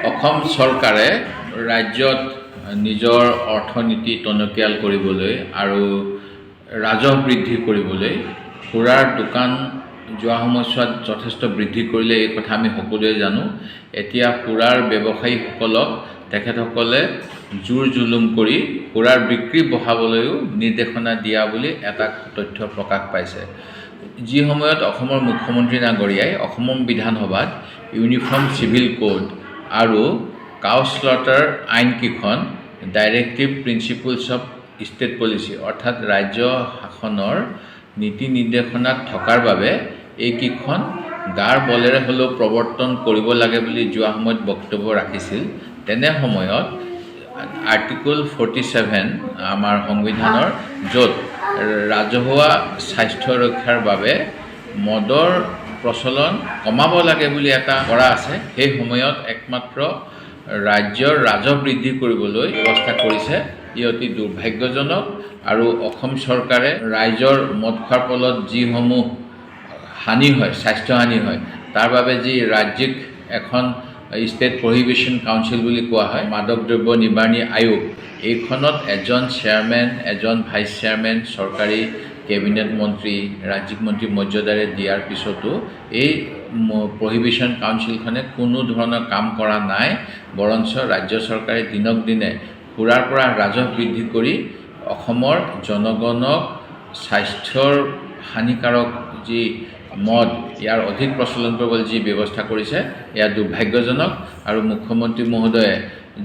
অসম চৰকাৰে ৰাজ্যত নিজৰ অৰ্থনীতি টনকিয়াল কৰিবলৈ আৰু ৰাজহ বৃদ্ধি কৰিবলৈ সুৰাৰ দোকান যোৱা সময়ছোৱাত যথেষ্ট বৃদ্ধি কৰিলে এই কথা আমি সকলোৱে জানো। এতিয়া সুৰাৰ ব্যৱসায়ীসকলক তেখেতসকলে জোৰ জুলুম কৰি সুৰাৰ বিক্ৰী বঢ়াবলৈও নিৰ্দেশনা দিয়া বুলি এটা তথ্য প্ৰকাশ পাইছে। যি সময়ত অসমৰ মুখ্যমন্ত্ৰী ডাঙৰীয়াই অসম বিধানসভাত ইউনিফৰ্ম চিভিল কোড আৰু কাউ স্লটাৰ আইনকেইখন directive principles of state policy অৰ্থাৎ ৰাজ্য শাসনৰ নীতি নিৰ্দেশনাত থকাৰ বাবে এইকেইখন গাৰ বলেৰে হ'লেও প্ৰৱৰ্তন কৰিব লাগে বুলি যোৱা সময়ত বক্তব্য ৰাখিছিল। তেনে সময়ত আৰ্টিকল 47 আমাৰ সংবিধানৰ য'ত ৰাজহুৱা স্বাস্থ্য ৰক্ষাৰ বাবে মদৰ প্ৰচলন কমাব লাগে বুলি এটা কৰা আছে। সেই সময়ত একমাত্ৰ ৰাজ্যৰ ৰাজহ বৃদ্ধি কৰিবলৈ ব্যৱস্থা কৰিছে। ই অতি দুৰ্ভাগ্যজনক আৰু অসম চৰকাৰে ৰাইজৰ মদ খোৱাৰ ফলত যিসমূহ হানি হয়, স্বাস্থ্যহানি হয়, তাৰ বাবে যি ৰাজ্যিক এখন ষ্টেট প্ৰহিবিশ্যন কাউন্সিল বুলি কোৱা হয়, মাদক দ্ৰব্য নিবাৰণী আয়োগ, এইখনত এজন চেয়াৰমেন, এজন ভাইচ চেয়াৰমেন, চৰকাৰী কেবিনেট মন্ত্ৰী, ৰাজ্যিক মন্ত্ৰী মৰ্যাদাৰে দিয়াৰ পিছতো এই প্ৰহিবিশ্যন কাউন্সিলখনে কোনো ধৰণৰ কাম কৰা নাই। বৰঞ্চ ৰাজ্য চৰকাৰে দিনক দিনে সুৰাৰ পৰা ৰাজহ বৃদ্ধি কৰি অসমৰ জনগণক স্বাস্থ্যৰ হানিকাৰক যি মদ ইয়াৰ অধিক প্ৰচলন কৰিবলৈ যি ব্যৱস্থা কৰিছে এয়া দুৰ্ভাগ্যজনক। আৰু মুখ্যমন্ত্ৰী মহোদয়ে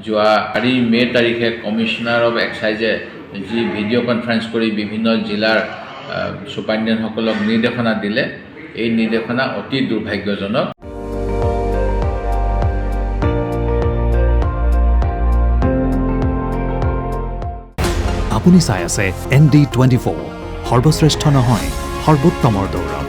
যোৱা 4 মে' তাৰিখে কমিশ্যনাৰ অফ এক্সাইজে যি ভিডিঅ' কনফাৰেন্স কৰি বিভিন্ন জিলাৰ ছুপাৰিনটেণ্ডেণ্টসকলক নিৰ্দেশনা দিলে, এই নিৰ্দেশনা অতি দুৰ্ভাগ্যজনক। আপুনি চাই আছে ND24, সৰ্বশ্ৰেষ্ঠ নহয় সৰ্বোত্তমৰ দৌৰ।